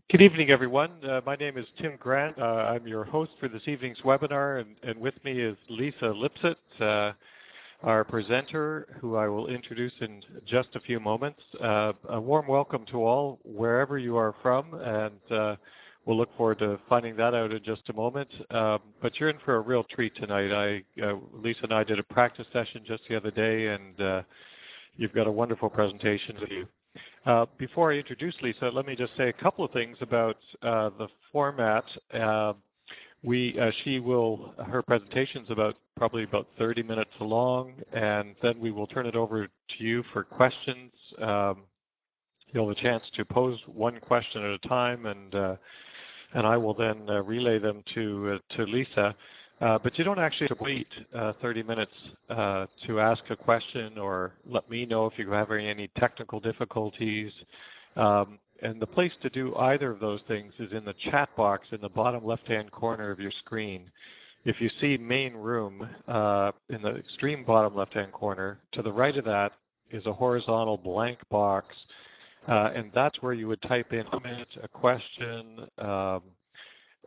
Good evening, everyone. My name is Tim Grant. I'm your host for this evening's webinar, and with me is Lisa Lipsett, our presenter, who I will introduce in just a few moments. A warm welcome to all, wherever you are from, and we'll look forward to finding that out in just a moment. But you're in for a real treat tonight. Lisa and I did a practice session just the other day, and you've got a wonderful presentation to you. Before I introduce Lisa, let me just say a couple of things about the format. Her presentation's probably about 30 minutes long, and then we will turn it over to you for questions. You'll have a chance to pose one question at a time, and I will then relay them to Lisa. But you don't actually have to wait 30 minutes to ask a question or let me know if you have any technical difficulties. And the place to do either of those things is in the chat box in the bottom left-hand corner of your screen. If you see main room in the extreme bottom left-hand corner, to the right of that is a horizontal blank box, and that's where you would type in a comment, a question,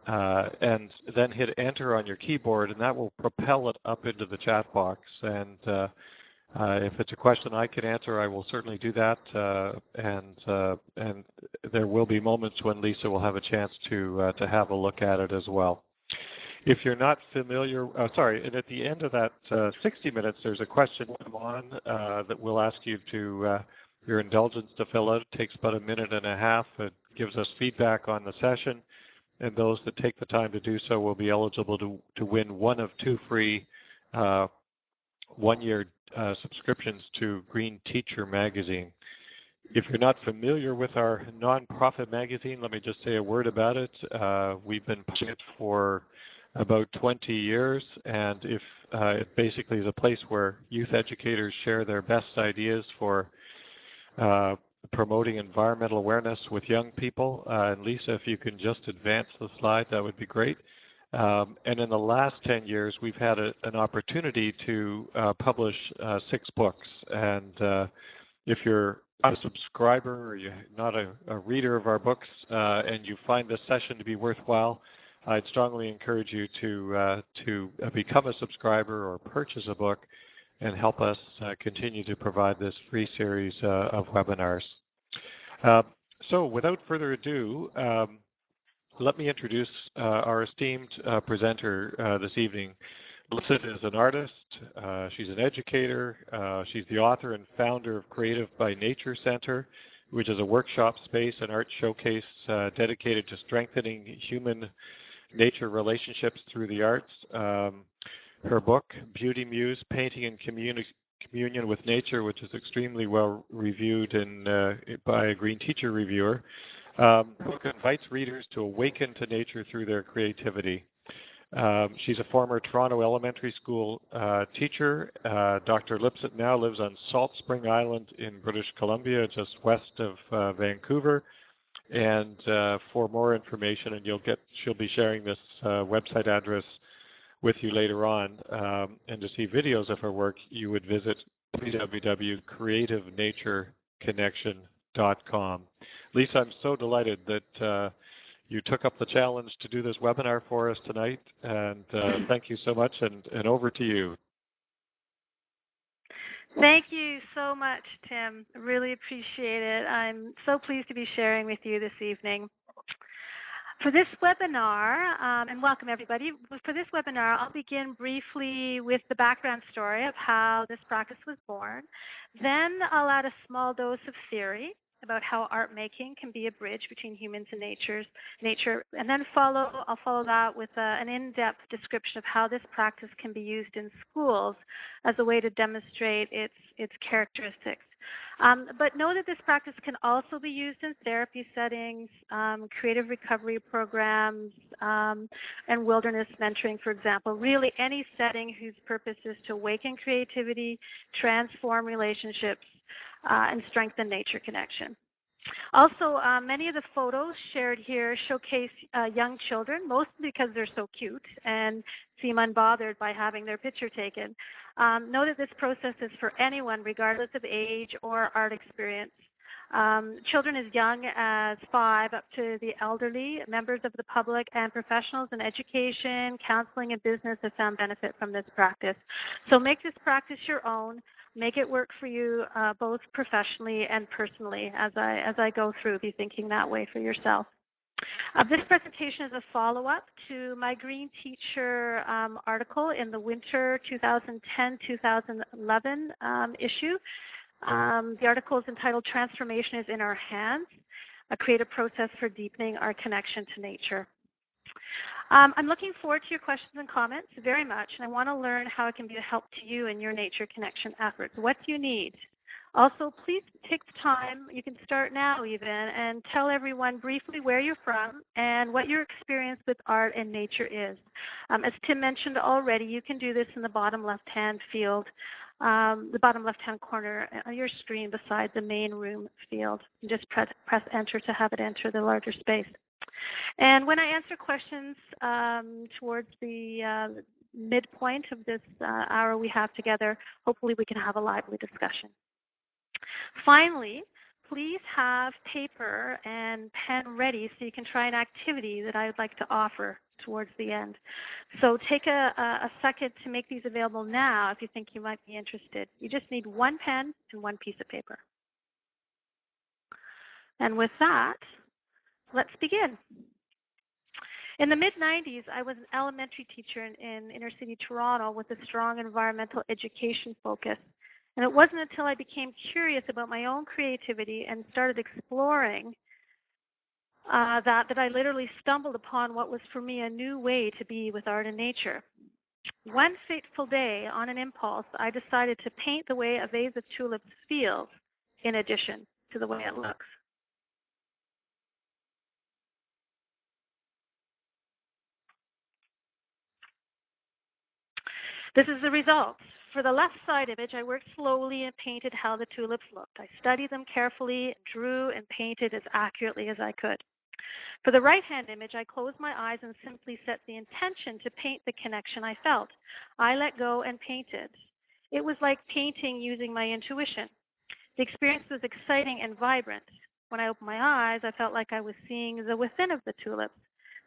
and then hit enter on your keyboard, and that will propel it up into the chat box. And if it's a question I can answer, I will certainly do that. And there will be moments when Lisa will have a chance to have a look at it as well. If you're not familiar, and at the end of that 60 minutes, there's a question on that we'll ask you to your indulgence to fill out. It takes about a minute and a half. It gives us feedback on the session. And those that take the time to do so will be eligible to win one of two free one-year subscriptions to Green Teacher magazine. If you're not familiar with our nonprofit magazine, let me just say a word about it. We've been pushing it for about 20 years, and it basically is a place where youth educators share their best ideas for promoting environmental awareness with young people. And Lisa, if you can just advance the slide, that would be great. And in the last 10 years, we've had an opportunity to publish 6 books. And if you're not a subscriber or you're not a reader of our books and you find this session to be worthwhile, I'd strongly encourage you to become a subscriber or purchase a book and help us continue to provide this free series of webinars. So without further ado, let me introduce our esteemed presenter this evening. Lipsett is an artist, she's an educator, she's the author and founder of Creative by Nature Center, which is a workshop space and art showcase dedicated to strengthening human-nature relationships through the arts. Her book, Beauty Muse, Painting in Communion with Nature, which is extremely well reviewed by a Green Teacher reviewer. The book invites readers to awaken to nature through their creativity. She's a former Toronto Elementary School teacher. Dr. Lipsett now lives on Salt Spring Island in British Columbia, just west of Vancouver. And for more information, and she'll be sharing this website address with you later on, and to see videos of her work, you would visit www.creativenatureconnection.com. Lisa, I'm so delighted that you took up the challenge to do this webinar for us tonight, and thank you so much, and over to you. Thank you so much, Tim. I really appreciate it. I'm so pleased to be sharing with you this evening. For this webinar, and welcome everybody, for this webinar, I'll begin briefly with the background story of how this practice was born. Then I'll add a small dose of theory about how art making can be a bridge between humans and nature, and then I'll follow that with an in-depth description of how this practice can be used in schools as a way to demonstrate its characteristics. But know that this practice can also be used in therapy settings, creative recovery programs, and wilderness mentoring, for example. Really any setting whose purpose is to awaken creativity, transform relationships, and strengthen nature connection. Also, many of the photos shared here showcase young children, mostly because they're so cute and seem unbothered by having their picture taken. Know that this process is for anyone, regardless of age or art experience. Children as young as 5 up to the elderly, members of the public, and professionals in education, counseling, and business have found benefit from this practice. So make this practice your own. Make it work for you both professionally and personally. As I go through, be thinking that way for yourself. This presentation is a follow-up to my Green Teacher article in the winter 2010-2011 issue. The article is entitled Transformation is in Our Hands, a creative process for deepening our connection to nature. I'm looking forward to your questions and comments very much, and I want to learn how it can be a help to you in your nature connection efforts. What do you need? Also, please take the time, you can start now even, and tell everyone briefly where you're from and what your experience with art and nature is. As Tim mentioned already, you can do this in the bottom left-hand field, the bottom left-hand corner of your screen beside the main room field. You just press enter to have it enter the larger space. And when I answer questions towards the midpoint of this hour we have together, hopefully we can have a lively discussion. Finally, please have paper and pen ready so you can try an activity that I would like to offer towards the end. So take a second to make these available now if you think you might be interested. You just need one pen and one piece of paper. And with that, let's begin. In the mid-90s, I was an elementary teacher in inner city Toronto with a strong environmental education focus. And it wasn't until I became curious about my own creativity and started exploring that I literally stumbled upon what was for me a new way to be with art and nature. One fateful day, on an impulse, I decided to paint the way a vase of tulips feels in addition to the way it looks. This is the result. For the left side image, I worked slowly and painted how the tulips looked. I studied them carefully, drew and painted as accurately as I could. For the right-hand image, I closed my eyes and simply set the intention to paint the connection I felt. I let go and painted. It was like painting using my intuition. The experience was exciting and vibrant. When I opened my eyes, I felt like I was seeing the within of the tulips.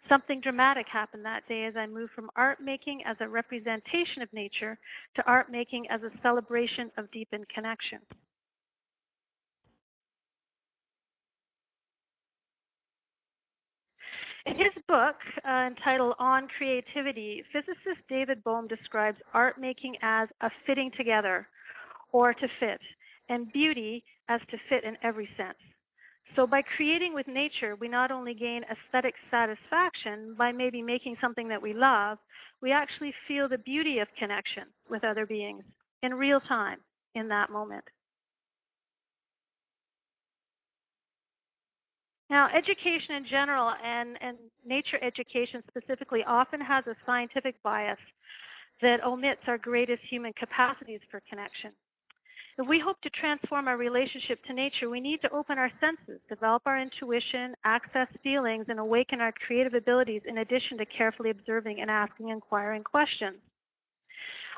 Something dramatic happened that day as I moved from art making as a representation of nature to art making as a celebration of deepened connection. In his book entitled On Creativity, physicist David Bohm describes art making as a fitting together, or to fit, and beauty as to fit in every sense. So by creating with nature, we not only gain aesthetic satisfaction by maybe making something that we love, we actually feel the beauty of connection with other beings in real time in that moment. Now, education in general and nature education specifically often has a scientific bias that omits our greatest human capacities for connection. If we hope to transform our relationship to nature, we need to open our senses, develop our intuition, access feelings, and awaken our creative abilities in addition to carefully observing and asking inquiring questions.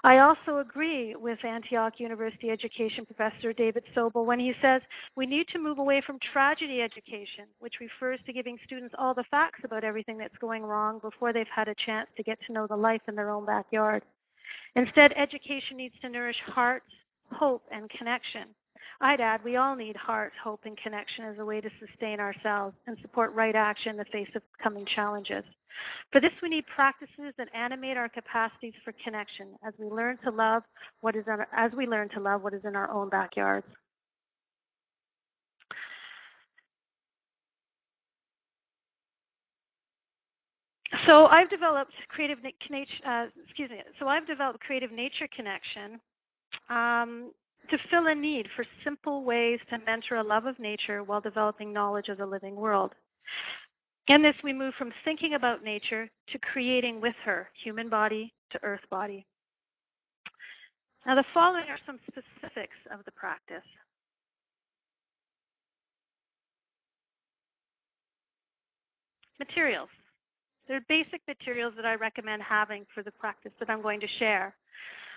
I also agree with Antioch University education professor David Sobel when he says we need to move away from tragedy education, which refers to giving students all the facts about everything that's going wrong before they've had a chance to get to know the life in their own backyard. Instead, education needs to nourish hearts, hope, and connection. I'd add we all need heart, hope, and connection as a way to sustain ourselves and support right action in the face of coming challenges. For this, we need practices that animate our capacities for connection as we learn to love what is in our own backyards. So I've developed creative nature connection to fill a need for simple ways to mentor a love of nature while developing knowledge of the living world. In this, we move from thinking about nature to creating with her, human body to earth body. Now, the following are some specifics of the practice. Materials. There are basic materials that I recommend having for the practice that I'm going to share.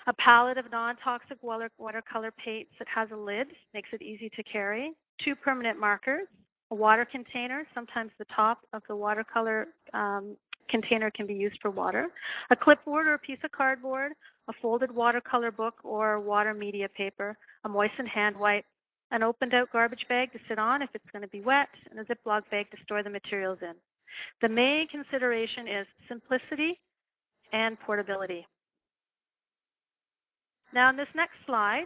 A palette of non-toxic watercolor paints that has a lid, makes it easy to carry. 2 permanent markers, a water container. Sometimes the top of the watercolor container can be used for water, a clipboard or a piece of cardboard, a folded watercolor book or water media paper, a moistened hand wipe, an opened out garbage bag to sit on if it's going to be wet, and a Ziploc bag to store the materials in. The main consideration is simplicity and portability. Now, in this next slide,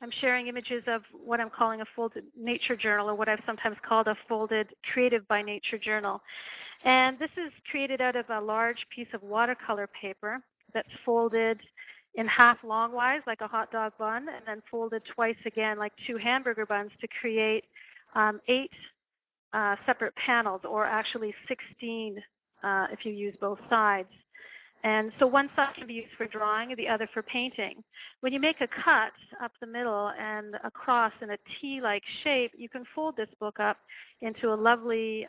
I'm sharing images of what I'm calling a folded nature journal, or what I've sometimes called a folded creative by nature journal. And this is created out of a large piece of watercolor paper that's folded in half longwise, like a hot dog bun, and then folded twice again, like 2 hamburger buns, to create 8 separate panels, or actually 16 if you use both sides. And so one side can be used for drawing and the other for painting. When you make a cut up the middle and across in a T-like shape, you can fold this book up into a lovely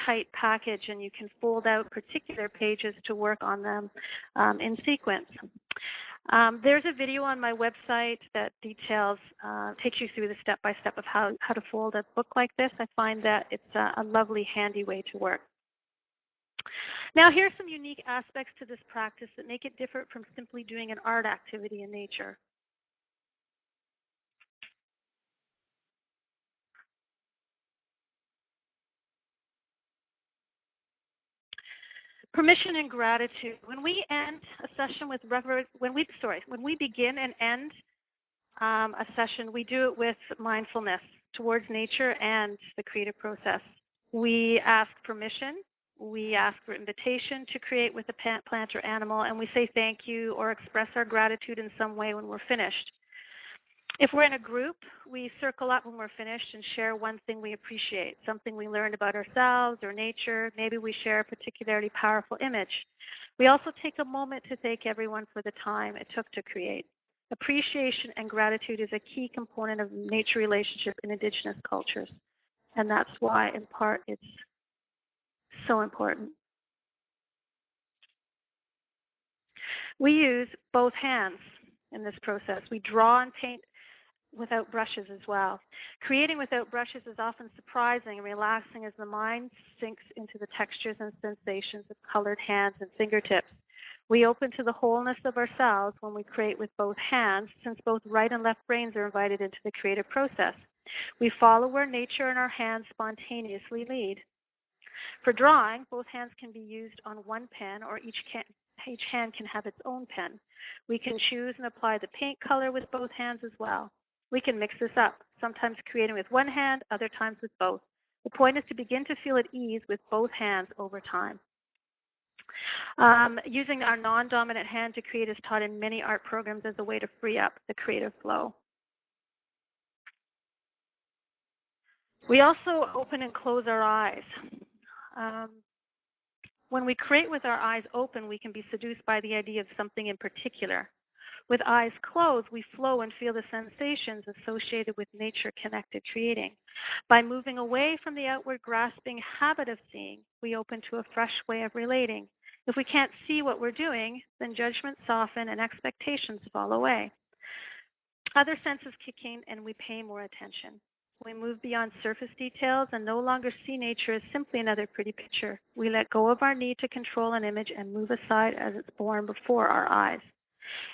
tight package, and you can fold out particular pages to work on them in sequence. There's a video on my website that details, takes you through the step-by-step of how to fold a book like this. I find that it's a lovely, handy way to work. Now, here's some unique aspects to this practice that make it different from simply doing an art activity in nature. Permission and gratitude. When we end a session with when we begin and end a session, we do it with mindfulness towards nature and the creative process. We ask permission. We ask for invitation to create with a plant or animal, and we say thank you or express our gratitude in some way when we're finished. If we're in a group, we circle up when we're finished and share one thing we appreciate, something we learned about ourselves or nature. Maybe we share a particularly powerful image. We also take a moment to thank everyone for the time it took to create. Appreciation and gratitude is a key component of nature relationship in Indigenous cultures, and that's why, in part, it's so important. We use both hands in this process. We draw and paint without brushes as well. Creating without brushes is often surprising and relaxing as the mind sinks into the textures and sensations of colored hands and fingertips. We open to the wholeness of ourselves when we create with both hands, since both right and left brains are invited into the creative process. We follow where nature and our hands spontaneously lead. For drawing, both hands can be used on one pen, or each hand can have its own pen. We can choose and apply the paint color with both hands as well. We can mix this up, sometimes creating with one hand, other times with both. The point is to begin to feel at ease with both hands over time. Using our non-dominant hand to create is taught in many art programs as a way to free up the creative flow. We also open and close our eyes. When we create with our eyes open, we can be seduced by the idea of something in particular. With eyes closed, we flow and feel the sensations associated with nature-connected creating. By moving away from the outward grasping habit of seeing, we open to a fresh way of relating. If we can't see what we're doing, then judgments soften and expectations fall away. Other senses kick in and we pay more attention. We move beyond surface details and no longer see nature as simply another pretty picture. We let go of our need to control an image and move aside as it's born before our eyes.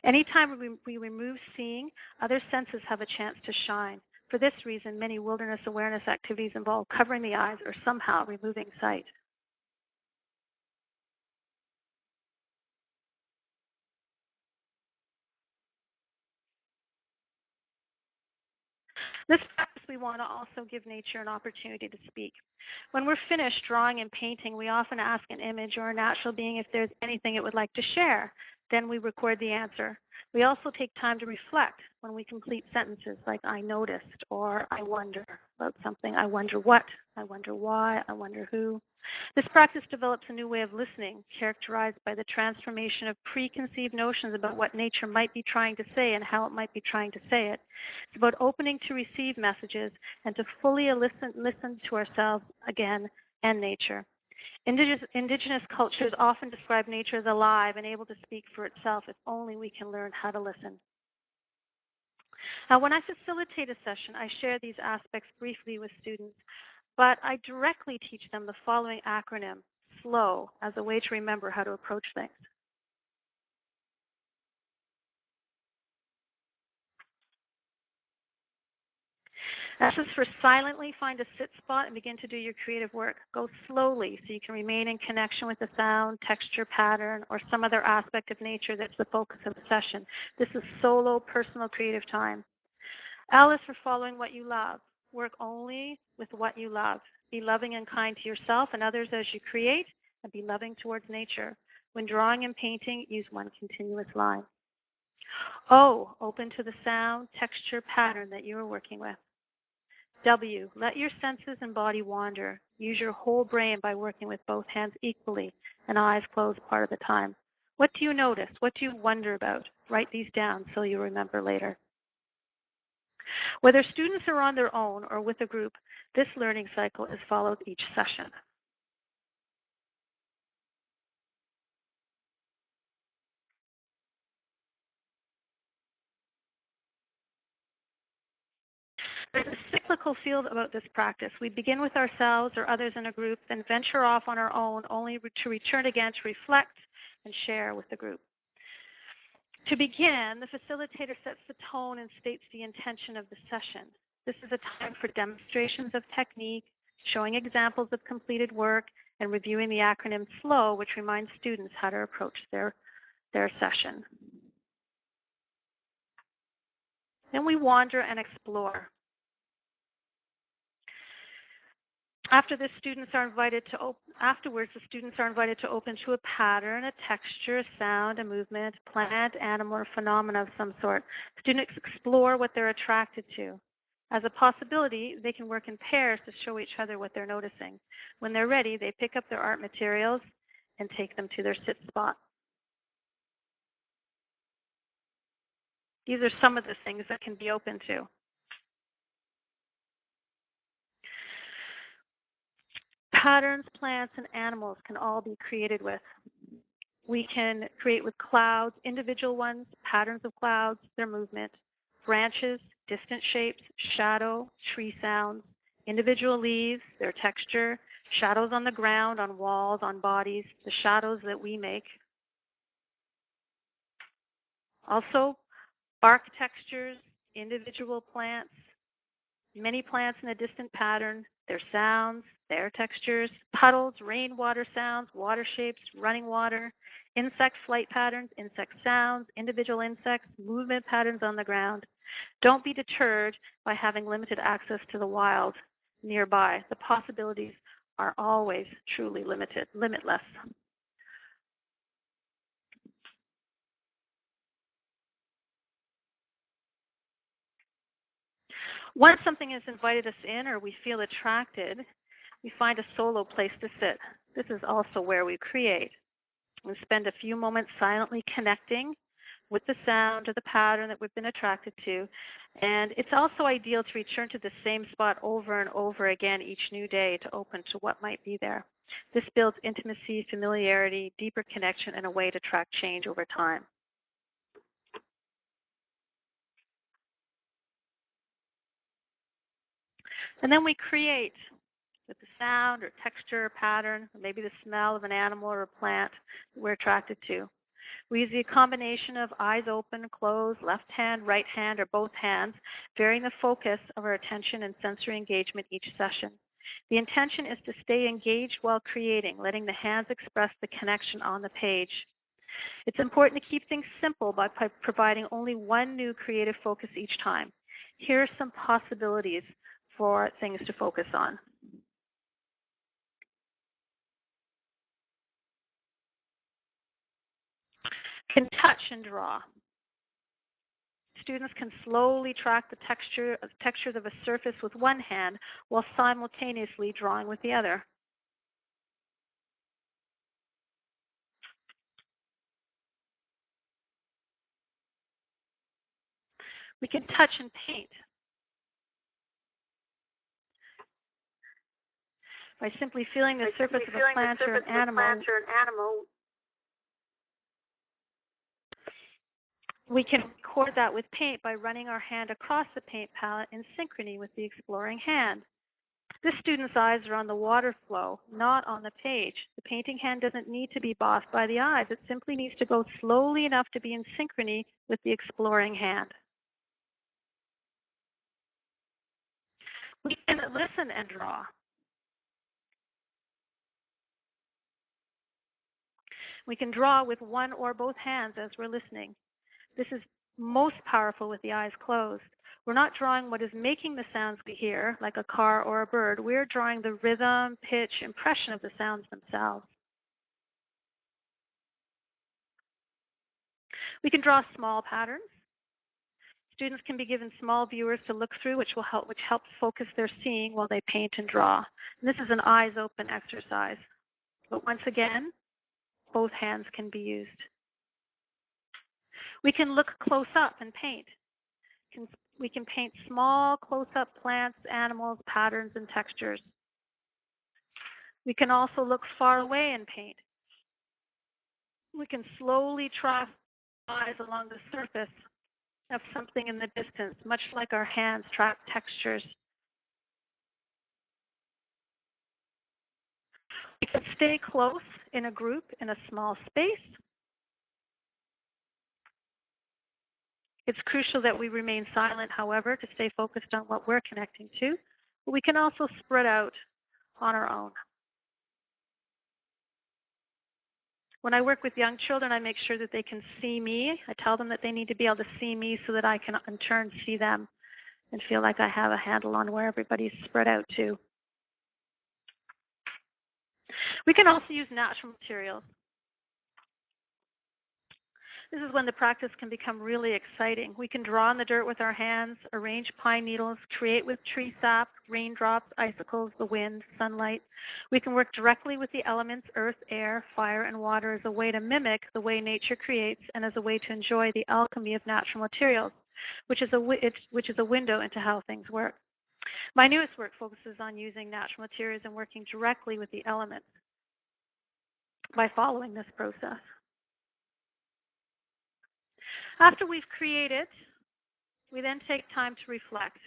Anytime we remove seeing, other senses have a chance to shine. For this reason, many wilderness awareness activities involve covering the eyes or somehow removing sight. This practice, we want to also give nature an opportunity to speak. When we're finished drawing and painting, we often ask an image or a natural being if there's anything it would like to share. Then we record the answer. We also take time to reflect when we complete sentences like I noticed or I wonder about something. I wonder what, I wonder why, I wonder who. This practice develops a new way of listening, characterized by the transformation of preconceived notions about what nature might be trying to say and how it might be trying to say it. It's about opening to receive messages and to fully listen to ourselves again and nature. Indigenous cultures often describe nature as alive and able to speak for itself if only we can learn how to listen. Now, when I facilitate a session, I share these aspects briefly with students, but I directly teach them the following acronym, SLOW, as a way to remember how to approach things. S is for silently find a sit spot and begin to do your creative work. Go slowly so you can remain in connection with the sound, texture, pattern, or some other aspect of nature that's the focus of the session. This is solo, personal, creative time. L is for following what you love. Work only with what you love. Be loving and kind to yourself and others as you create, and be loving towards nature. When drawing and painting, use one continuous line. O, open to the sound, texture, pattern that you are working with. W, let your senses and body wander. Use your whole brain by working with both hands equally and eyes closed part of the time. What do you notice? What do you wonder about? Write these down so you remember later. Whether students are on their own or with a group, this learning cycle is followed each session. There's a cyclical feel about this practice. We begin with ourselves or others in a group, then venture off on our own, only to return again to reflect and share with the group. To begin, the facilitator sets the tone and states the intention of the session. This is a time for demonstrations of technique, showing examples of completed work, and reviewing the acronym SLOW, which reminds students how to approach their session. Then we wander and explore. Afterwards, the students are invited to open to a pattern, a texture, a sound, a movement, plant, animal, or phenomena of some sort. Students explore what they're attracted to. As a possibility, they can work in pairs to show each other what they're noticing. When they're ready, they pick up their art materials and take them to their sit spot. These are some of the things that can be open to. Patterns, plants, and animals can all be created with. We can create with clouds, individual ones, patterns of clouds, their movement, branches, distant shapes, shadow, tree sounds, individual leaves, their texture, shadows on the ground, on walls, on bodies, the shadows that we make. Also, bark textures, individual plants, many plants in a distant pattern, their sounds, their textures, puddles, rainwater sounds, water shapes, running water, insect flight patterns, insect sounds, individual insects, movement patterns on the ground. Don't be deterred by having limited access to the wild nearby. The possibilities are always truly limitless. Once something has invited us in or we feel attracted, we find a solo place to sit. This is also where we create. We spend a few moments silently connecting with the sound or the pattern that we've been attracted to. And it's also ideal to return to the same spot over and over again each new day to open to what might be there. This builds intimacy, familiarity, deeper connection, and a way to track change over time. And then we create with the sound or texture or pattern, or maybe the smell of an animal or a plant that we're attracted to. We use the combination of eyes open, closed, left hand, right hand, or both hands, varying the focus of our attention and sensory engagement each session. The intention is to stay engaged while creating, letting the hands express the connection on the page. It's important to keep things simple by providing only one new creative focus each time. Here are some possibilities for things to focus on. Can touch and draw. Students can slowly track the textures of a surface with one hand while simultaneously drawing with the other. We can touch and paint by simply feeling the surface of a plant or an animal. We can record that with paint by running our hand across the paint palette in synchrony with the exploring hand. This student's eyes are on the water flow, not on the page. The painting hand doesn't need to be bossed by the eyes. It simply needs to go slowly enough to be in synchrony with the exploring hand. We can listen and draw. We can draw with one or both hands as we're listening. This is most powerful with the eyes closed. We're not drawing what is making the sounds we hear, like a car or a bird. We're drawing the rhythm, pitch, impression of the sounds themselves. We can draw small patterns. Students can be given small viewers to look through, which helps focus their seeing while they paint and draw. And this is an eyes open exercise. But once again, both hands can be used. We can look close up and paint. We can paint small close-up plants, animals, patterns, and textures. We can also look far away and paint. We can slowly trace eyes along the surface of something in the distance, much like our hands track textures. We can stay close in a group in a small space. It's crucial that we remain silent, however, to stay focused on what we're connecting to. But we can also spread out on our own. When I work with young children, I make sure that they can see me. I tell them that they need to be able to see me so that I can, in turn, see them and feel like I have a handle on where everybody's spread out to. We can also use natural materials. This is when the practice can become really exciting. We can draw in the dirt with our hands, arrange pine needles, create with tree sap, raindrops, icicles, the wind, sunlight. We can work directly with the elements, earth, air, fire, and water as a way to mimic the way nature creates and as a way to enjoy the alchemy of natural materials, which is a window into how things work. My newest work focuses on using natural materials and working directly with the elements by following this process. After we've created, we then take time to reflect.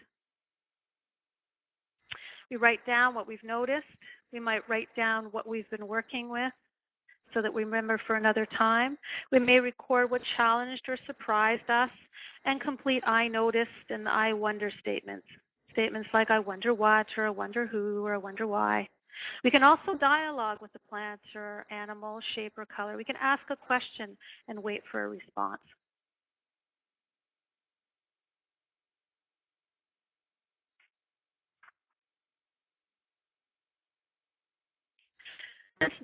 We write down what we've noticed. We might write down what we've been working with so that we remember for another time. We may record what challenged or surprised us and complete I noticed and I wonder statements. Statements like I wonder what, or I wonder who, or I wonder why. We can also dialogue with the plant or animal, shape or color. We can ask a question and wait for a response.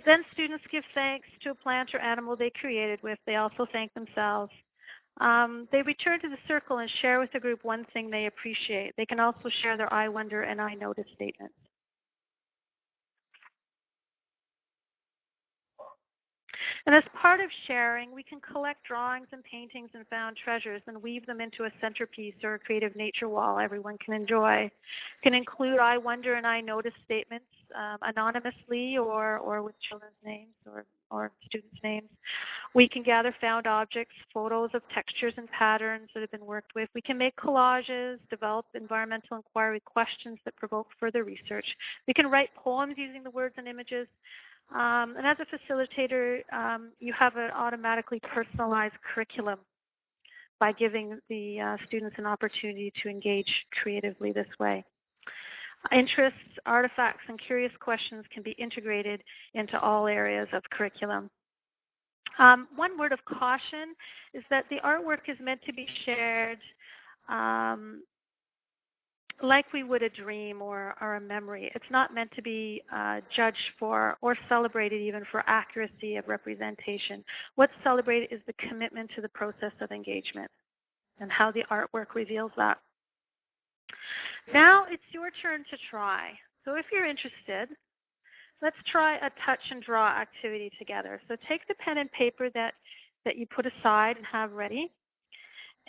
Then students give thanks to a plant or animal they created with. They also thank themselves. They return to the circle and share with the group one thing they appreciate. They can also share their I wonder and I notice statements. And as part of sharing, we can collect drawings and paintings and found treasures and weave them into a centerpiece or a creative nature wall everyone can enjoy. It can include I wonder and I notice statements anonymously or with children's names or students' names. We can gather found objects, photos of textures and patterns that have been worked with. We can make collages, develop environmental inquiry questions that provoke further research. We can write poems using the words and images. And as a facilitator, you have an automatically personalized curriculum by giving the students an opportunity to engage creatively this way. Interests, artifacts, and curious questions can be integrated into all areas of curriculum. One word of caution is that the artwork is meant to be shared like we would a dream or a memory. It's not meant to be judged for or celebrated even for accuracy of representation. What's celebrated is the commitment to the process of engagement and how the artwork reveals that. Now it's your turn to try. So if you're interested, let's try a touch and draw activity together. So take the pen and paper that you put aside and have ready,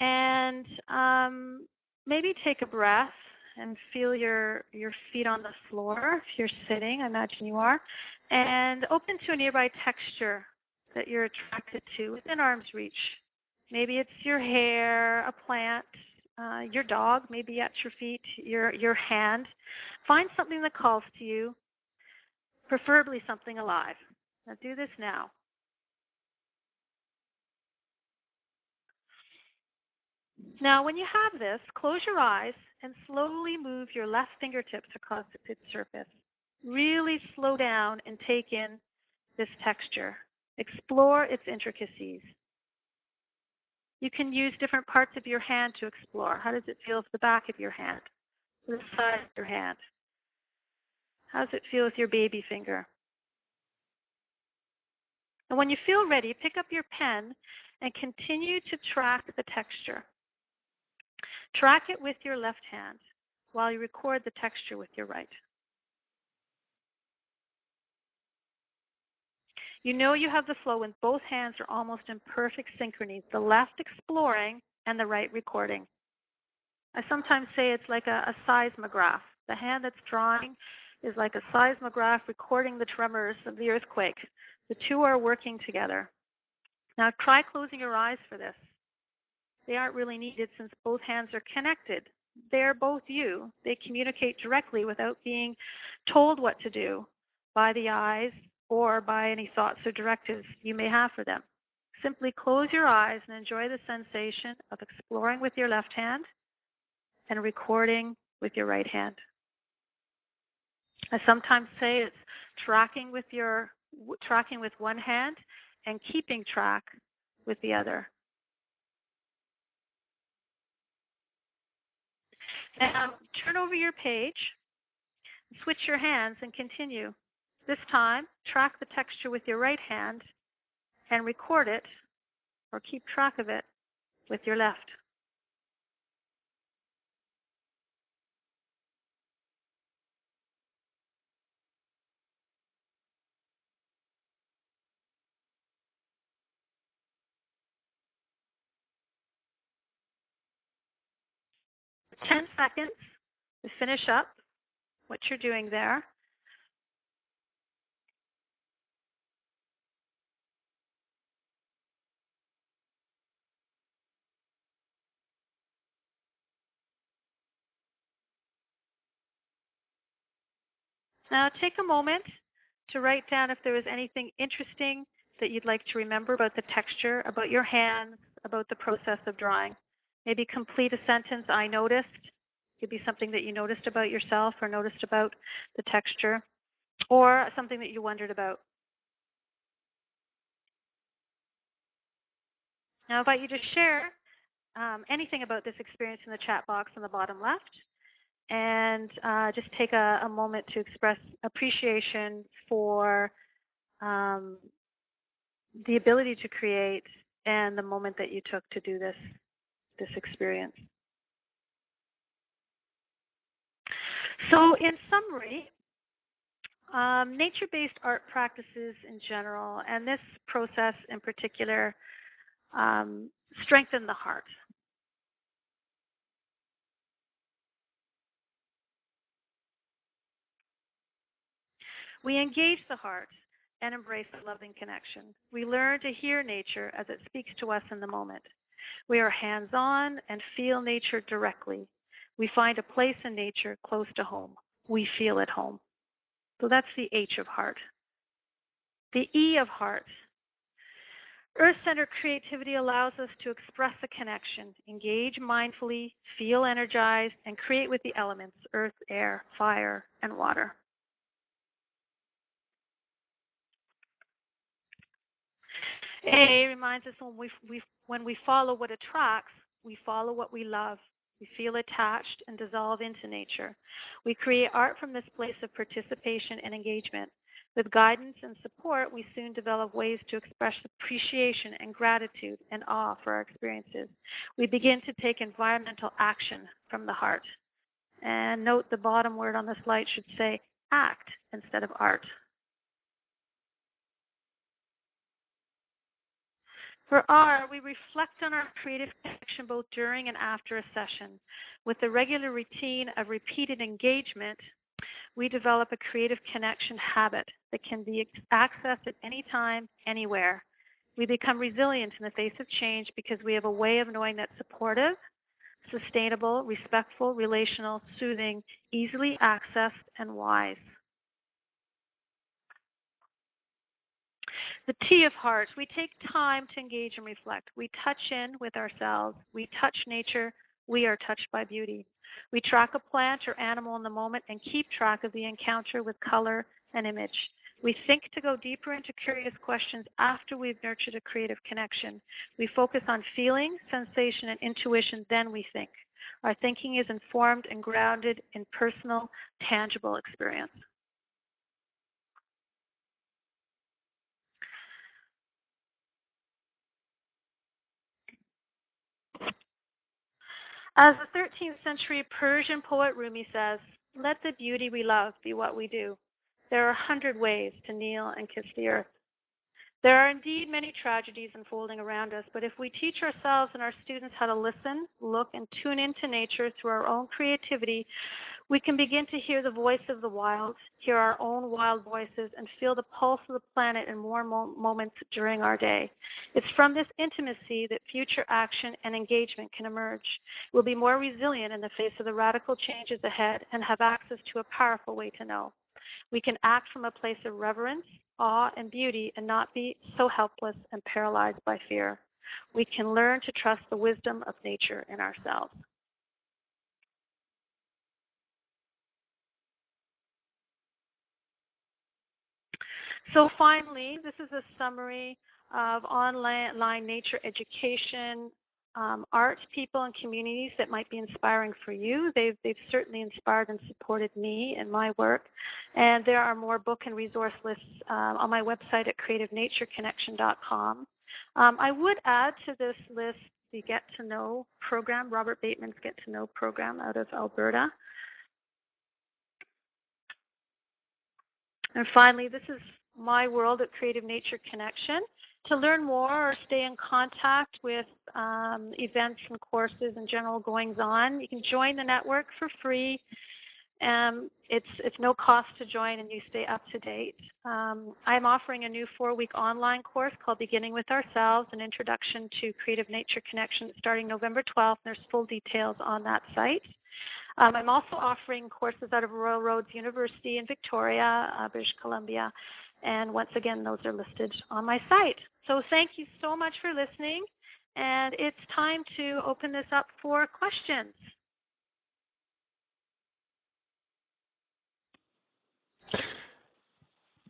and maybe take a breath and feel your feet on the floor if you're sitting. I imagine you are. And open to a nearby texture that you're attracted to within arm's reach. Maybe it's your hair, a plant, your dog, maybe at your feet, your hand. Find something that calls to you, preferably something alive. Now do this now. Now, when you have this, close your eyes and slowly move your left fingertips across its surface. Really slow down and take in this texture. Explore its intricacies. You can use different parts of your hand to explore. How does it feel with the back of your hand? The side of your hand? How does it feel with your baby finger? And when you feel ready, pick up your pen and continue to track the texture. Track it with your left hand while you record the texture with your right. You know you have the flow when both hands are almost in perfect synchrony, the left exploring and the right recording. I sometimes say it's like a seismograph. The hand that's drawing is like a seismograph recording the tremors of the earthquake. The two are working together. Now try closing your eyes for this. They aren't really needed since both hands are connected. They're both you. They communicate directly without being told what to do by the eyes or by any thoughts or directives you may have for them. Simply close your eyes and enjoy the sensation of exploring with your left hand and recording with your right hand. I sometimes say it's tracking with one hand and keeping track with the other. Now, turn over your page, switch your hands, and continue. This time, track the texture with your right hand and record it or keep track of it with your left. For 10 seconds to finish up what you're doing there. Now take a moment to write down if there was anything interesting that you'd like to remember about the texture, about your hands, about the process of drawing. Maybe complete a sentence, I noticed. It could be something that you noticed about yourself or noticed about the texture, or something that you wondered about. Now I invite you to share anything about this experience in the chat box on the bottom left, and just take a moment to express appreciation for the ability to create and the moment that you took to do this experience. So in summary, nature-based art practices in general, and this process in particular, strengthen the heart. We engage the heart and embrace a loving connection. We learn to hear nature as it speaks to us in the moment. We are hands-on and feel nature directly. We find a place in nature close to home. We feel at home. So that's the H of heart. The E of heart. Earth-centered creativity allows us to express a connection, engage mindfully, feel energized, and create with the elements, earth, air, fire, and water. A reminds us when we follow what attracts, we follow what we love. We feel attached and dissolve into nature. We create art from this place of participation and engagement. With guidance and support, we soon develop ways to express appreciation and gratitude and awe for our experiences. We begin to take environmental action from the heart. And note the bottom word on the slide should say act instead of art. For R, we reflect on our creative connection both during and after a session. With the regular routine of repeated engagement, we develop a creative connection habit that can be accessed at any time, anywhere. We become resilient in the face of change because we have a way of knowing that's supportive, sustainable, respectful, relational, soothing, easily accessed, and wise. The T of Hearts. We take time to engage and reflect. We touch in with ourselves. We touch nature. We are touched by beauty. We track a plant or animal in the moment and keep track of the encounter with color and image. We think to go deeper into curious questions after we've nurtured a creative connection. We focus on feeling, sensation, and intuition, then we think. Our thinking is informed and grounded in personal, tangible experience. As the 13th century Persian poet Rumi says, "Let the beauty we love be what we do. There are 100 ways to kneel and kiss the earth." There are indeed many tragedies unfolding around us, but if we teach ourselves and our students how to listen, look, and tune into nature through our own creativity, we can begin to hear the voice of the wild, hear our own wild voices, and feel the pulse of the planet in more moments during our day. It's from this intimacy that future action and engagement can emerge. We'll be more resilient in the face of the radical changes ahead and have access to a powerful way to know. We can act from a place of reverence, awe, and beauty and not be so helpless and paralyzed by fear. We can learn to trust the wisdom of nature in ourselves. So finally, this is a summary of online nature education, art people and communities that might be inspiring for you. They've certainly inspired and supported me in my work. And there are more book and resource lists on my website at creativenatureconnection.com. I would add to this list the Get to Know program, Robert Bateman's Get to Know program out of Alberta. And finally, this is my world at Creative Nature Connection. To learn more or stay in contact with events and courses and general goings-on, you can join the network for free. It's no cost to join, and you stay up to date. I'm offering a new 4-week online course called Beginning with Ourselves, an introduction to Creative Nature Connection, starting November 12th. There's full details on that site. I'm also offering courses out of Royal Roads University in Victoria, British Columbia. And once again, those are listed on my site. So thank you so much for listening. And it's time to open this up for questions.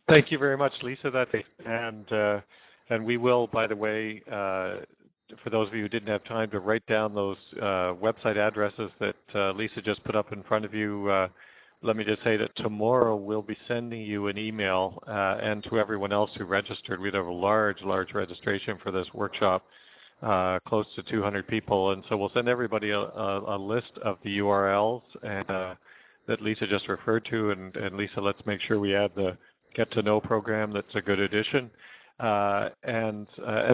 Thank you very much, Lisa. And we will, by the way, for those of you who didn't have time to write down those website addresses that Lisa just put up in front of you, let me just say that tomorrow we'll be sending you an email, and to everyone else who registered. We have a large registration for this workshop, close to 200 people, and so we'll send everybody a list of the URLs that Lisa just referred to, and Lisa, let's make sure we add the Get to Know program. That's a good addition. And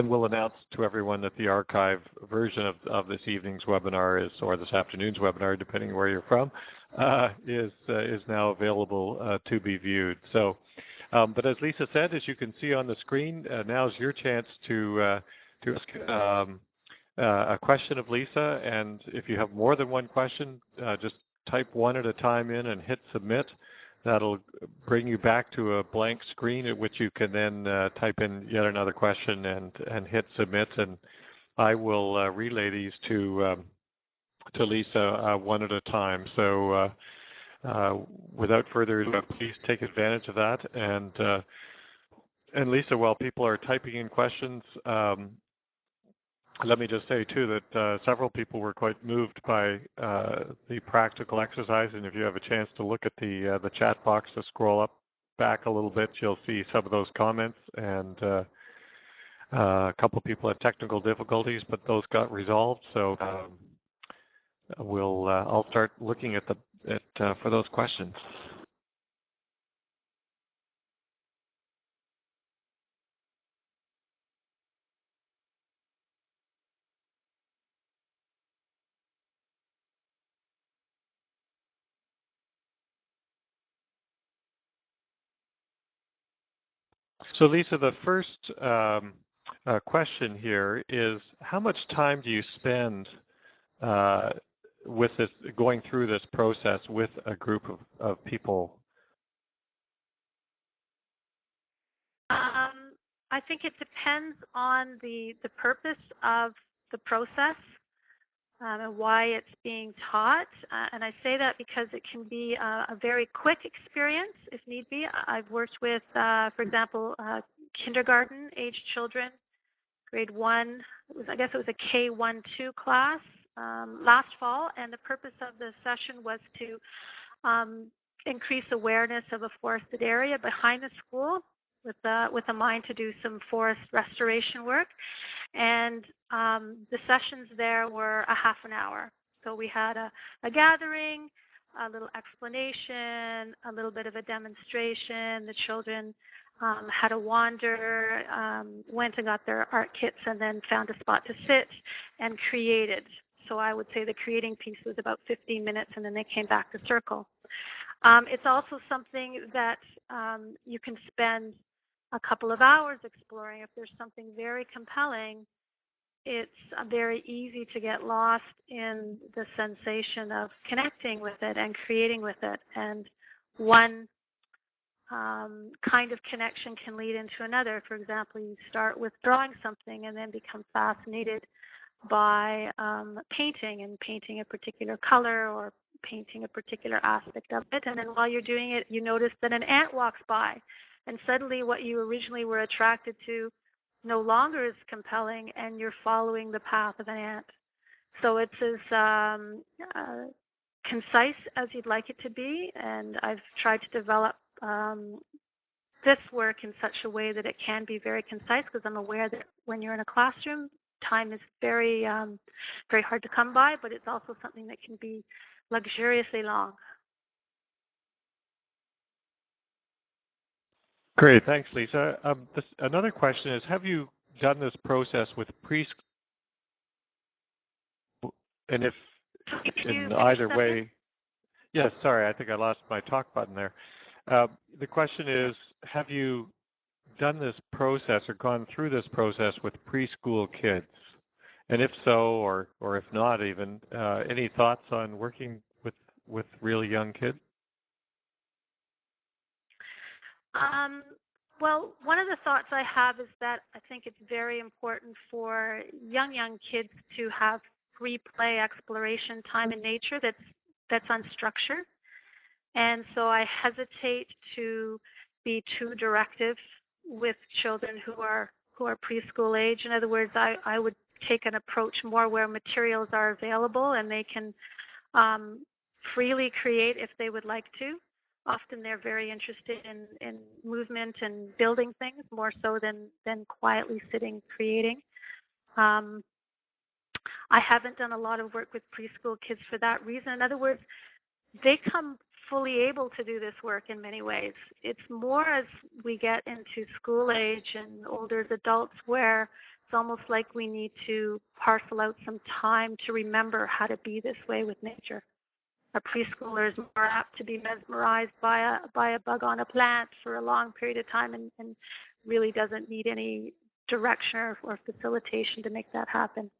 we'll announce to everyone that the archive version of this evening's webinar or this afternoon's webinar, depending where you're from, is now available to be viewed. So, but as Lisa said, as you can see on the screen, now's your chance to ask a question of Lisa. And if you have more than one question, just type one at a time in and hit submit. That'll bring you back to a blank screen at which you can then type in yet another question and hit submit. And I will relay these to Lisa one at a time. So without further ado, please take advantage of that. And Lisa, while people are typing in questions, let me just say, too, that several people were quite moved by the practical exercise. And if you have a chance to look at the chat box, to scroll up back a little bit, you'll see some of those comments. And a couple of people had technical difficulties, but those got resolved. So I'll start looking at for those questions. So Lisa, the first question here is, how much time do you spend with this, going through this process with a group of people? I think it depends on the purpose of the process, and why it's being taught. And I say that because it can be a very quick experience if need be. I've worked with, for example, kindergarten age children, grade 1. I guess it was a K1-2 class last fall, and the purpose of the session was to increase awareness of a forested area behind the school with a mind to do some forest restoration work. And the sessions there were a half an hour. So we had a gathering, a little explanation, a little bit of a demonstration. The children had a wander, went and got their art kits, and then found a spot to sit and created. So I would say the creating piece was about 15 minutes, and then they came back to circle. It's also something that you can spend a couple of hours exploring. If there's something very compelling, it's very easy to get lost in the sensation of connecting with it and creating with it. And one kind of connection can lead into another. For example, you start with drawing something and then become fascinated by painting and painting a particular color or painting a particular aspect of it. And then while you're doing it, you notice that an ant walks by. And suddenly what you originally were attracted to no longer is compelling, and you're following the path of an ant. So it's as concise as you'd like it to be, and I've tried to develop this work in such a way that it can be very concise, because I'm aware that when you're in a classroom, time is very, very hard to come by, but it's also something that can be luxuriously long. Great, thanks, Lisa. Another question is, have you done this process with preschool? And if in either way, yes, sorry, I think I lost my talk button there. The question is, have you done this process or gone through this process with preschool kids? And if so, or if not even, any thoughts on working with really young kids? Well, one of the thoughts I have is that I think it's very important for young kids to have free play exploration time in nature that's unstructured. And so I hesitate to be too directive with children who are preschool age. In other words, I would take an approach more where materials are available and they can freely create if they would like to. Often they're very interested in movement and building things more so than quietly sitting creating. I haven't done a lot of work with preschool kids for that reason. In other words, they come fully able to do this work in many ways. It's more as we get into school age and older as adults where it's almost like we need to parcel out some time to remember how to be this way with nature. A preschooler is more apt to be mesmerized by a bug on a plant for a long period of time and really doesn't need any direction or facilitation to make that happen.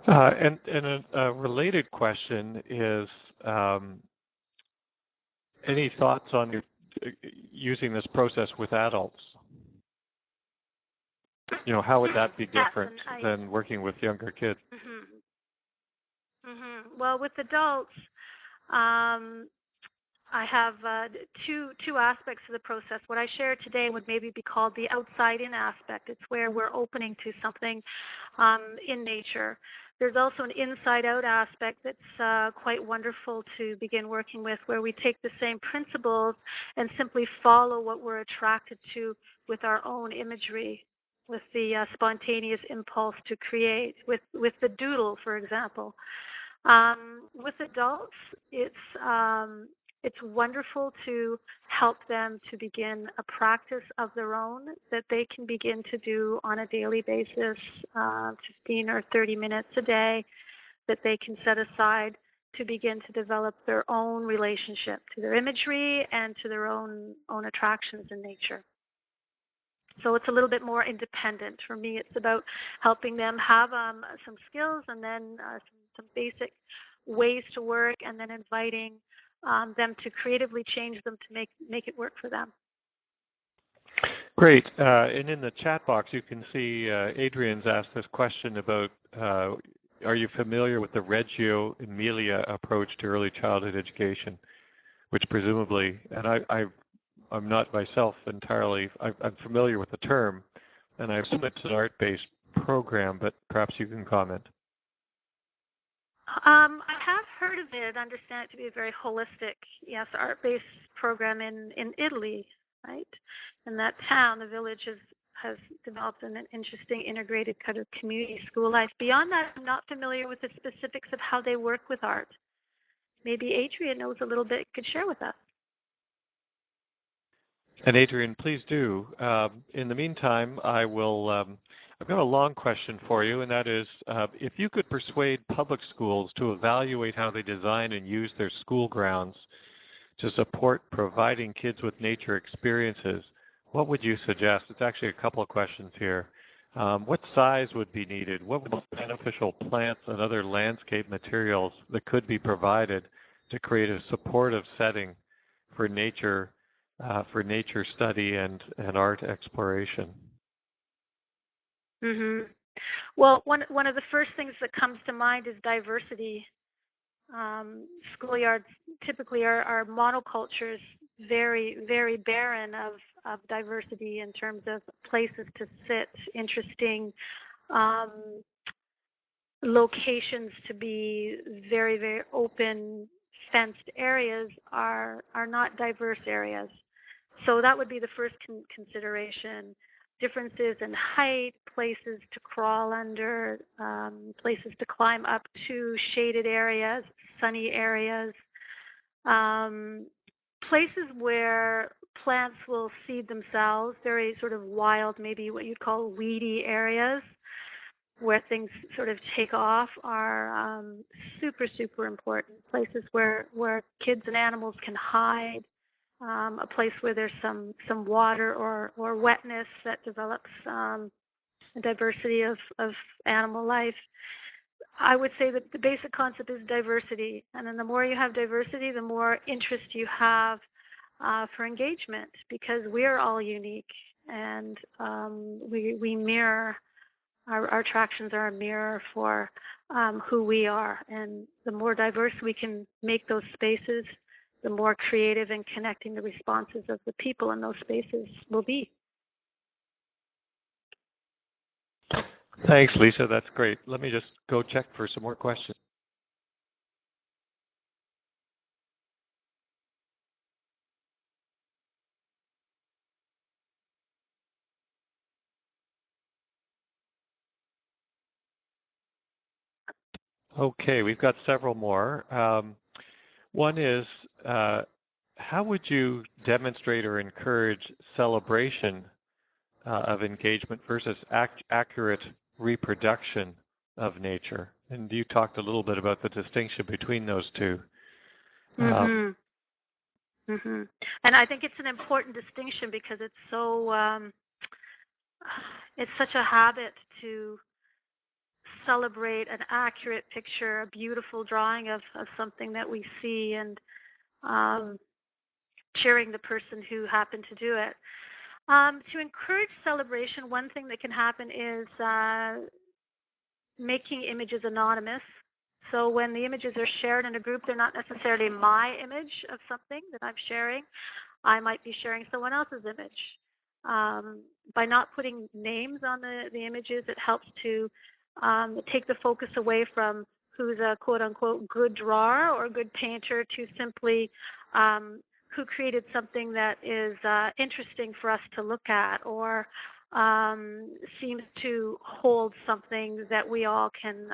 And a related question is, any thoughts on using this process with adults? You know, how would that be different than working with younger kids? Well, with adults, I have two aspects of the process. What I shared today would maybe be called the outside-in aspect. It's where we're opening to something in nature. There's also an inside-out aspect that's quite wonderful to begin working with, where we take the same principles and simply follow what we're attracted to with our own imagery, with the spontaneous impulse to create, with the doodle, for example. With adults, it's wonderful to help them to begin a practice of their own that they can begin to do on a daily basis, 15 or 30 minutes a day, that they can set aside to begin to develop their own relationship to their imagery and to their own attractions in nature. So it's a little bit more independent. For me, it's about helping them have some skills and then some basic ways to work, and then inviting them to creatively change them to make it work for them. Great. And in the chat box, you can see Adrian's asked this question about, are you familiar with the Reggio Emilia approach to early childhood education, which presumably, and I'm not myself entirely, I'm familiar with the term, and I assume it's an art-based program, but perhaps you can comment. I have heard of it, understand it to be a very holistic, yes, art-based program in Italy, right? In that town, the village has developed an interesting integrated kind of community school life. Beyond that, I'm not familiar with the specifics of how they work with art. Maybe Adrian knows a little bit, could share with us. And Adrian, please do. In the meantime, I've got a long question for you, and that is, if you could persuade public schools to evaluate how they design and use their school grounds to support providing kids with nature experiences, what would you suggest? It's actually a couple of questions here. What size would be needed? What would be beneficial plants and other landscape materials that could be provided to create a supportive setting for nature study and art exploration? Mm-hmm. Well, one of the first things that comes to mind is diversity. Schoolyards typically are monocultures, very, very barren of diversity in terms of places to sit, interesting locations to be, very, very open, fenced areas are not diverse areas. So that would be the first consideration. Differences in height, places to crawl under, places to climb up to, shaded areas, sunny areas, places where plants will seed themselves, very sort of wild, maybe what you'd call weedy areas where things sort of take off are super, super important. Places where kids and animals can hide, a place where there's some water or wetness that develops a diversity of animal life. I would say that the basic concept is diversity, and then the more you have diversity, the more interest you have for engagement, because we're all unique, and we mirror. Our attractions are a mirror for who we are, and the more diverse we can make those spaces, the more creative and connecting the responses of the people in those spaces will be. Thanks, Lisa. That's great. Let me just go check for some more questions. Okay, we've got several more. One is, how would you demonstrate or encourage celebration of engagement versus accurate reproduction of nature? And you talked a little bit about the distinction between those two. And I think it's an important distinction because it's so it's such a habit to celebrate an accurate picture, a beautiful drawing of something that we see, and cheering the person who happened to do it. To encourage celebration, one thing that can happen is making images anonymous. So when the images are shared in a group, they're not necessarily my image of something that I'm sharing. I might be sharing someone else's image. By not putting names on the images, it helps to take the focus away from who's a quote-unquote good drawer or good painter to simply who created something that is interesting for us to look at, or seems to hold something that we all can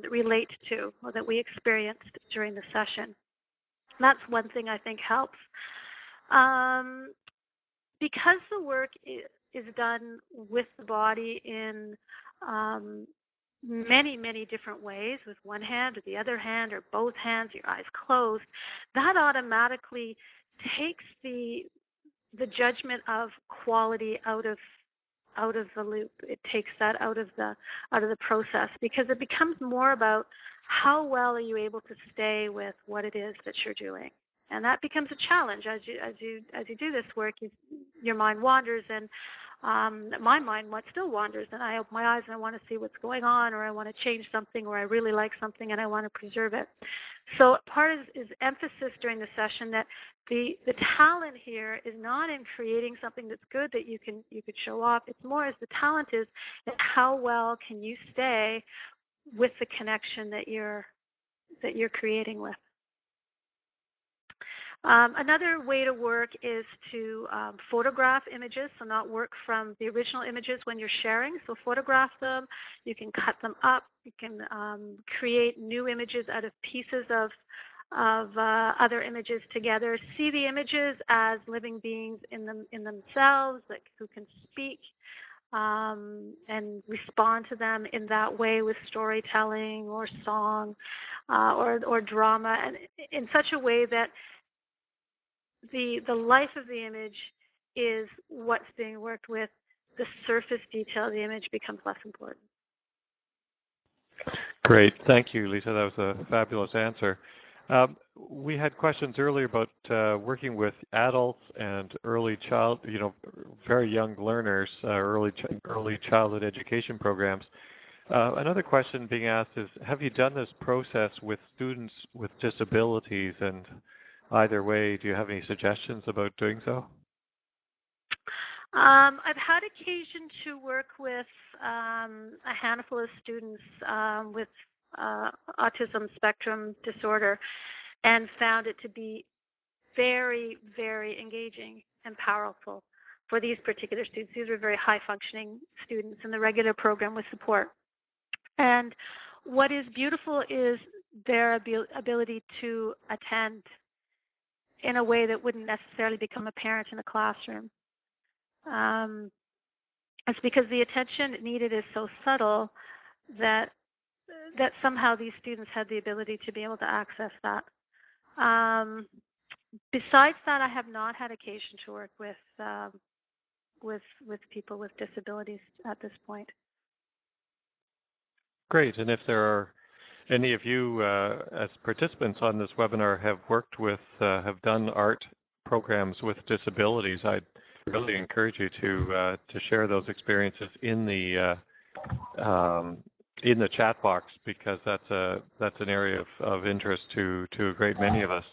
relate to or that we experienced during the session. That's one thing I think helps. Because the work is done with the body in many, many different ways, with one hand or the other hand or both hands, your eyes closed, that automatically takes the judgment of quality out of out of the loop. It takes that out of the process, because it becomes more about how well are you able to stay with what it is that you're doing. And that becomes a challenge as you do this work. Your mind wanders, and my mind still wanders, and I open my eyes and I want to see what's going on, or I want to change something, or I really like something and I want to preserve it. So part is emphasis during the session that the talent here is not in creating something that's good that you could show off. It's more as the talent is in how well can you stay with the connection that you're creating with. Another way to work is to photograph images, so not work from the original images when you're sharing. So photograph them. You can cut them up. You can create new images out of pieces of other images together. See the images as living beings in themselves, like who can speak, and respond to them in that way with storytelling or song or drama, and in such a way that the life of the image is what's being worked with. The surface detail of the image becomes less important. Great. Thank you, Lisa. That was a fabulous answer. We had questions earlier about working with adults and early very young learners, early childhood education programs. Another question being asked is, have you done this process with students with disabilities? And either way, do you have any suggestions about doing so? I've had occasion to work with a handful of students with autism spectrum disorder, and found it to be very, very engaging and powerful for these particular students. These were very high-functioning students in the regular program with support. And what is beautiful is their ability to attend in a way that wouldn't necessarily become apparent in a classroom. It's because the attention needed is so subtle that somehow these students had the ability to be able to access that. Besides that, I have not had occasion to work with people with disabilities at this point. Great. And if there are any of you as participants on this webinar have worked with, have done art programs with disabilities, I'd really encourage you to share those experiences in the chat box, because that's an area of interest to a great many of us.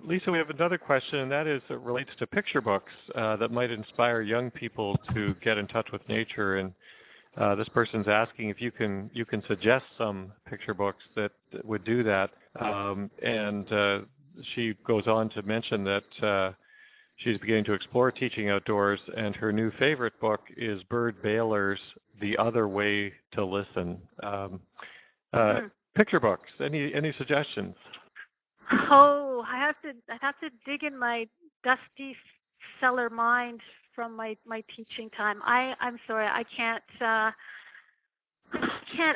Lisa, we have another question, and that is, it relates to picture books that might inspire young people to get in touch with nature. And this person's asking if you can suggest some picture books that would do that. And she goes on to mention that she's beginning to explore teaching outdoors, and her new favorite book is Bird Baylor's The Other Way to Listen. Picture books. Any suggestions? Oh, I'd have to dig in my dusty cellar mind from my teaching time. I'm sorry, I can't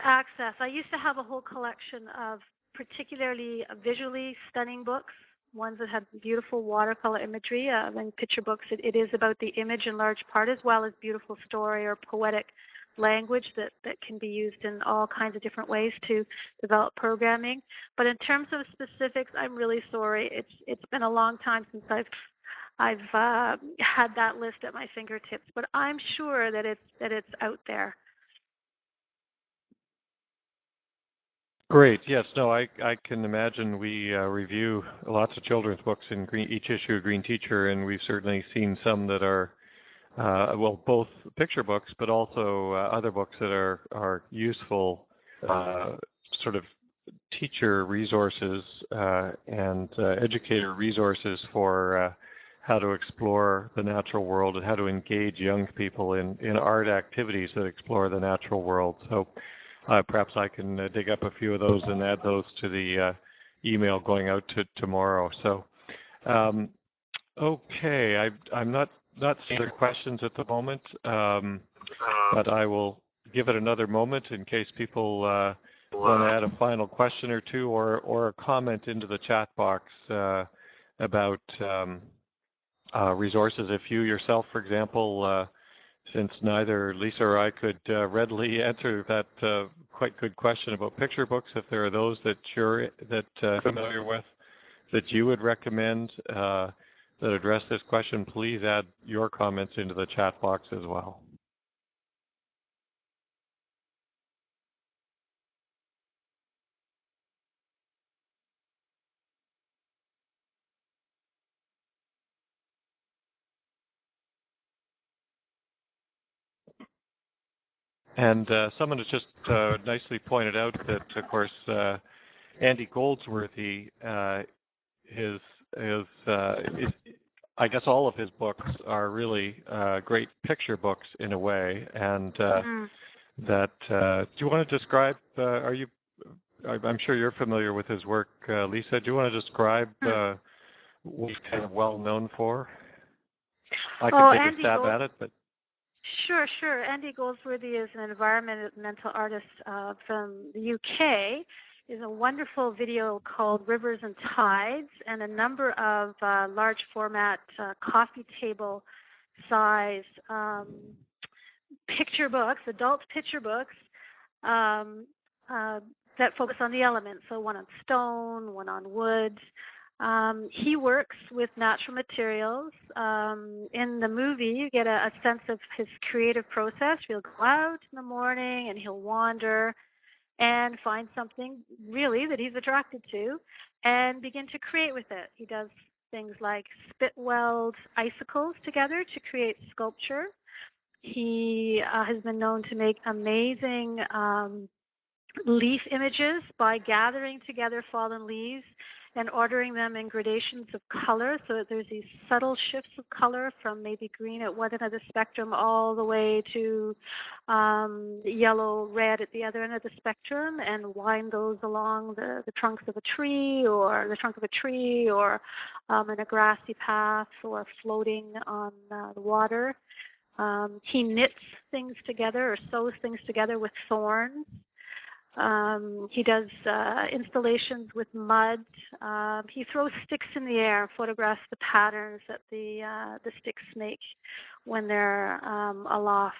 access. I used to have a whole collection of particularly visually stunning books, ones that had beautiful watercolor imagery. And picture books, it is about the image in large part, as well as beautiful story or poetic language that can be used in all kinds of different ways to develop programming. But in terms of specifics, I'm really sorry. It's been a long time since I've had that list at my fingertips, but I'm sure that it's out there. Great. Yes. No, I can imagine. We review lots of children's books in each issue of Green Teacher, and we've certainly seen some that are both picture books, but also other books that are useful sort of teacher resources and educator resources for how to explore the natural world and how to engage young people in art activities that explore the natural world. So perhaps I can dig up a few of those and add those to the email going out tomorrow. So, okay, I'm not seeing other questions at the moment, but I will give it another moment in case people want to add a final question or two, or a comment into the chat box about resources. If you yourself, for example, since neither Lisa or I could readily answer that quite good question about picture books, if there are those that you're familiar with that you would recommend that address this question, please add your comments into the chat box as well. And someone has just nicely pointed out that, of course, Andy Goldsworthy, his I guess all of his books are really great picture books in a way, and that do you want to describe? I'm sure you're familiar with his work, Lisa. Do you want to describe what he's kind of well known for? I could take Andy a stab at it, but sure. Andy Goldsworthy is an environmental artist from the UK. Is a wonderful video called Rivers and Tides, and a number of large format coffee table size picture books, adult picture books that focus on the elements. So one on stone, one on wood. He works with natural materials. In the movie, you get a sense of his creative process. He'll go out in the morning and he'll wander and find something really that he's attracted to and begin to create with it. He does things like spit weld icicles together to create sculpture. He has been known to make amazing leaf images by gathering together fallen leaves and ordering them in gradations of color, so that there's these subtle shifts of color from maybe green at one end of the spectrum all the way to yellow, red at the other end of the spectrum, and wind those along the trunks of a tree, or the trunk of a tree, or in a grassy path, or floating on the water. He knits things together or sews things together with thorns. He does installations with mud. He throws sticks in the air, photographs the patterns that the sticks make when they're aloft.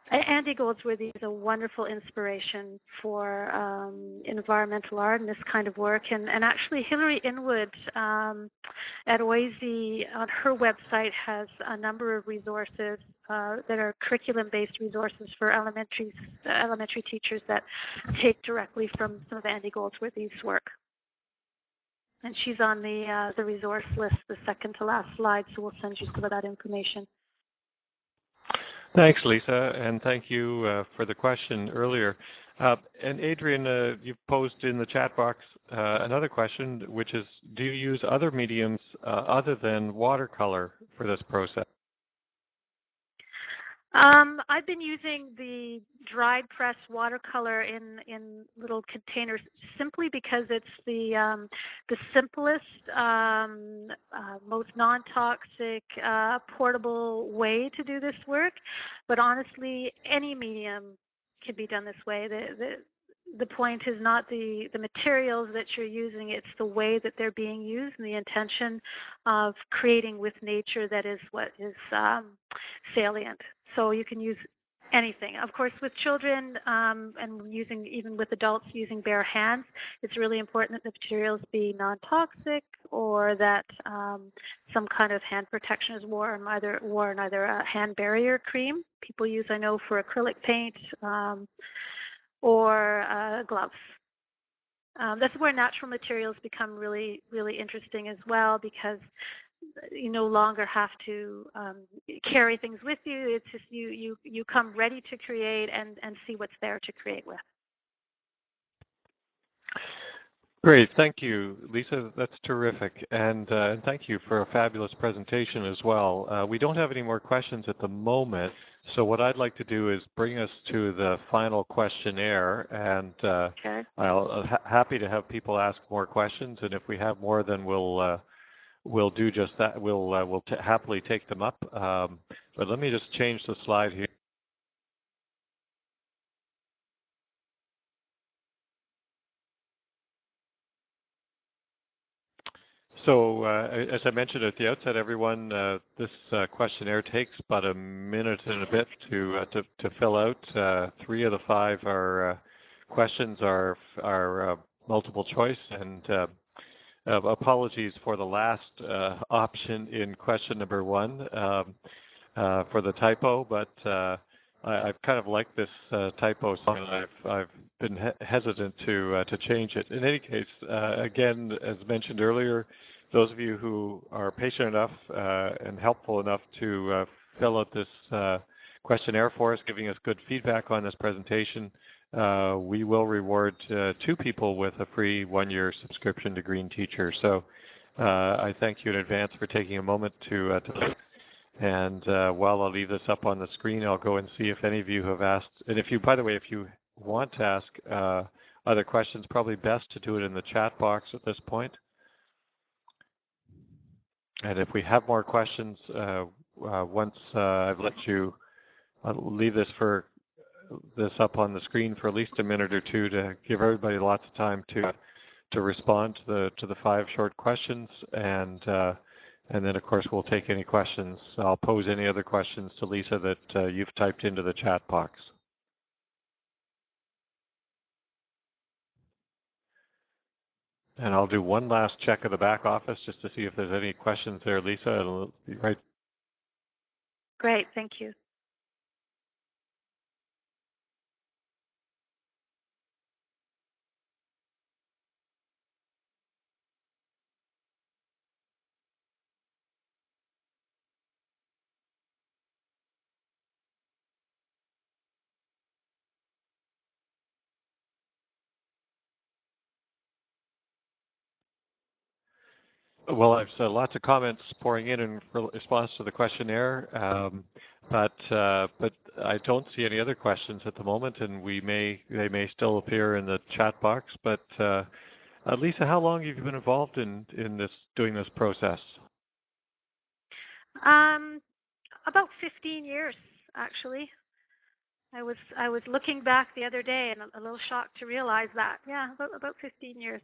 Andy Goldsworthy is a wonderful inspiration for environmental art and this kind of work. And actually, Hilary Inwood at OISE on her website has a number of resources that are curriculum-based resources for elementary teachers that take directly from some of Andy Goldsworthy's work. And she's on the resource list, the second to last slide, so we'll send you some of that information. Thanks, Lisa, and thank you for the question earlier. And Adrian, you've posed in the chat box another question, which is, do you use other mediums other than watercolor for this process? I've been using the dried press watercolor in little containers simply because it's the simplest, most non-toxic, portable way to do this work. But honestly, any medium can be done this way. The point is not the materials that you're using, it's the way that they're being used and the intention of creating with nature that is what is salient. So you can use anything. Of course, with children and even with adults using bare hands, it's really important that the materials be non-toxic or that some kind of hand protection is worn, either a hand barrier cream people use, I know, for acrylic paint, or gloves. That's where natural materials become really, really interesting as well, because you no longer have to carry things with you. It's just you come ready to create and see what's there to create with. Great, thank you, Lisa. That's terrific, and thank you for a fabulous presentation as well. We don't have any more questions at the moment, so what I'd like to do is bring us to the final questionnaire, and Okay. I'll happy to have people ask more questions, and if we have more, then we'll do just that. We'll happily take them up. But let me just change the slide here. So, as I mentioned at the outset, everyone, this questionnaire takes about a minute and a bit to fill out. 3 of the 5 are questions are multiple choice, and apologies for the last option in question number 1 for the typo, but I've kind of liked this typo, so I've been hesitant to change it. In any case, again, as mentioned earlier, those of you who are patient enough and helpful enough to fill out this questionnaire for us, giving us good feedback on this presentation, we will reward 2 people with a free 1-year subscription to Green Teacher. So I thank you in advance for taking a moment to and while I'll leave this up on the screen, I'll go and see if any of you have asked. And if you, by the way, if you want to ask other questions, probably best to do it in the chat box at this point. And if we have more questions, once I've let you, I'll leave this up on the screen for at least a minute or 2 to give everybody lots of time to respond to the 5 short questions, and then of course we'll take any questions. I'll pose any other questions to Lisa that you've typed into the chat box. And I'll do one last check of the back office just to see if there's any questions there, Lisa. Right. Great, thank you. Well, I've said lots of comments pouring in response to the questionnaire, but I don't see any other questions at the moment, and they may still appear in the chat box. But Lisa, how long have you been involved in doing this process? About 15 years, actually. I was looking back the other day and a little shocked to realize that. Yeah, about 15 years.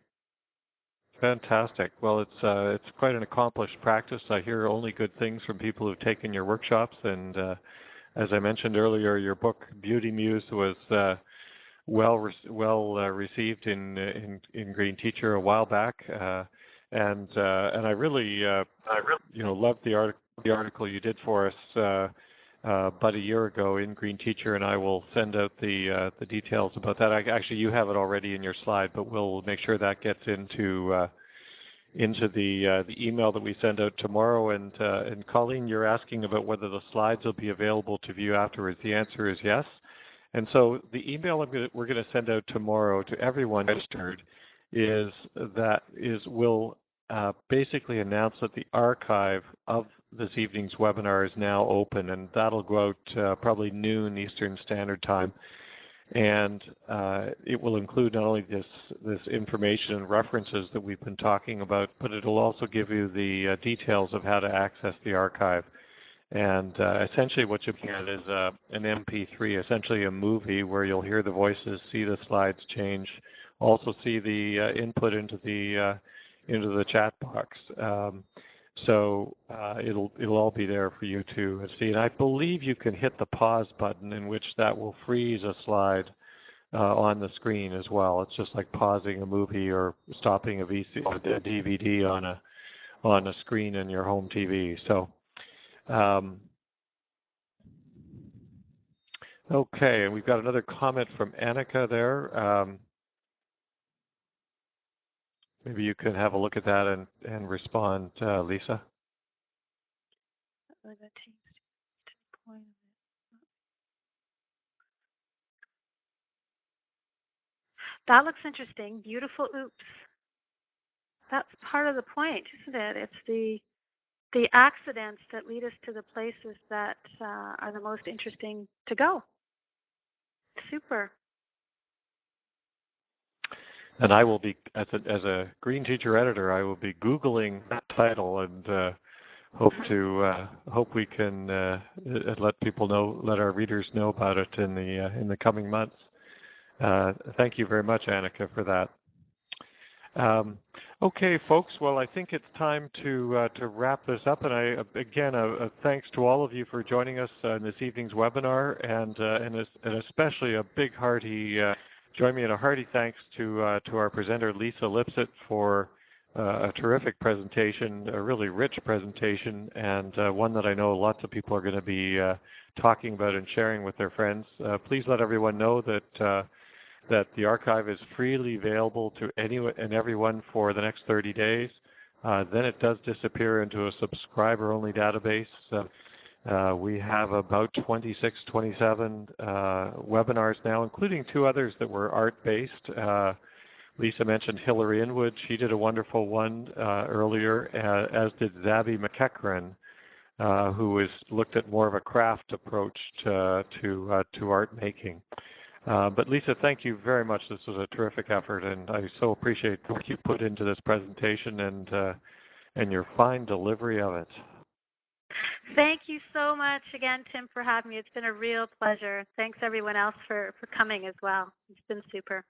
Fantastic. Well, it's quite an accomplished practice. I hear only good things from people who've taken your workshops, and as I mentioned earlier, your book Beauty Muse was well received in Green Teacher a while back, and I really loved the article you did for us about a year ago in Green Teacher, and I will send out the details about that. Actually, you have it already in your slide, but we'll make sure that gets into the email that we send out tomorrow. And Colleen, you're asking about whether the slides will be available to view afterwards. The answer is yes. And so the email we're going to send out tomorrow to everyone registered will basically announce that the archive of this evening's webinar is now open, and that'll go out probably noon Eastern Standard Time. And it will include not only this information and references that we've been talking about, but it'll also give you the details of how to access the archive. And essentially what you're looking at is an MP3, essentially a movie where you'll hear the voices, see the slides change, also see the input into the chat box. So it'll all be there for you to see. And I believe you can hit the pause button, in which that will freeze a slide on the screen as well. It's just like pausing a movie or stopping a DVD on a screen in your home TV. So okay, and we've got another comment from Annika there. Maybe you can have a look at that and respond, Lisa. That looks interesting. Beautiful oops. That's part of the point, isn't it? It's the accidents that lead us to the places that are the most interesting to go. Super. And I will be, as a Green Teacher editor, I will be Googling that title and hope we can let people know, let our readers know about it in the coming months. Thank you very much, Annika, for that. Okay, folks. Well, I think it's time to wrap this up. And again, thanks to all of you for joining us in this evening's webinar, and especially a big hearty join me in a hearty thanks to our presenter Lisa Lipsett for a terrific presentation, a really rich presentation, and one that I know lots of people are going to be talking about and sharing with their friends. Please let everyone know that the archive is freely available to anyone and everyone for the next 30 days. Then it does disappear into a subscriber-only database. We have about 26, 27 webinars now, including 2 others that were art-based. Lisa mentioned Hillary Inwood. She did a wonderful one earlier, as did Zabby McEachran, who looked at more of a craft approach to art making. But Lisa, thank you very much. This was a terrific effort, and I so appreciate what you put into this presentation and your fine delivery of it. Thank you so much again, Tim, for having me. It's been a real pleasure. Thanks everyone else for coming as well. It's been super.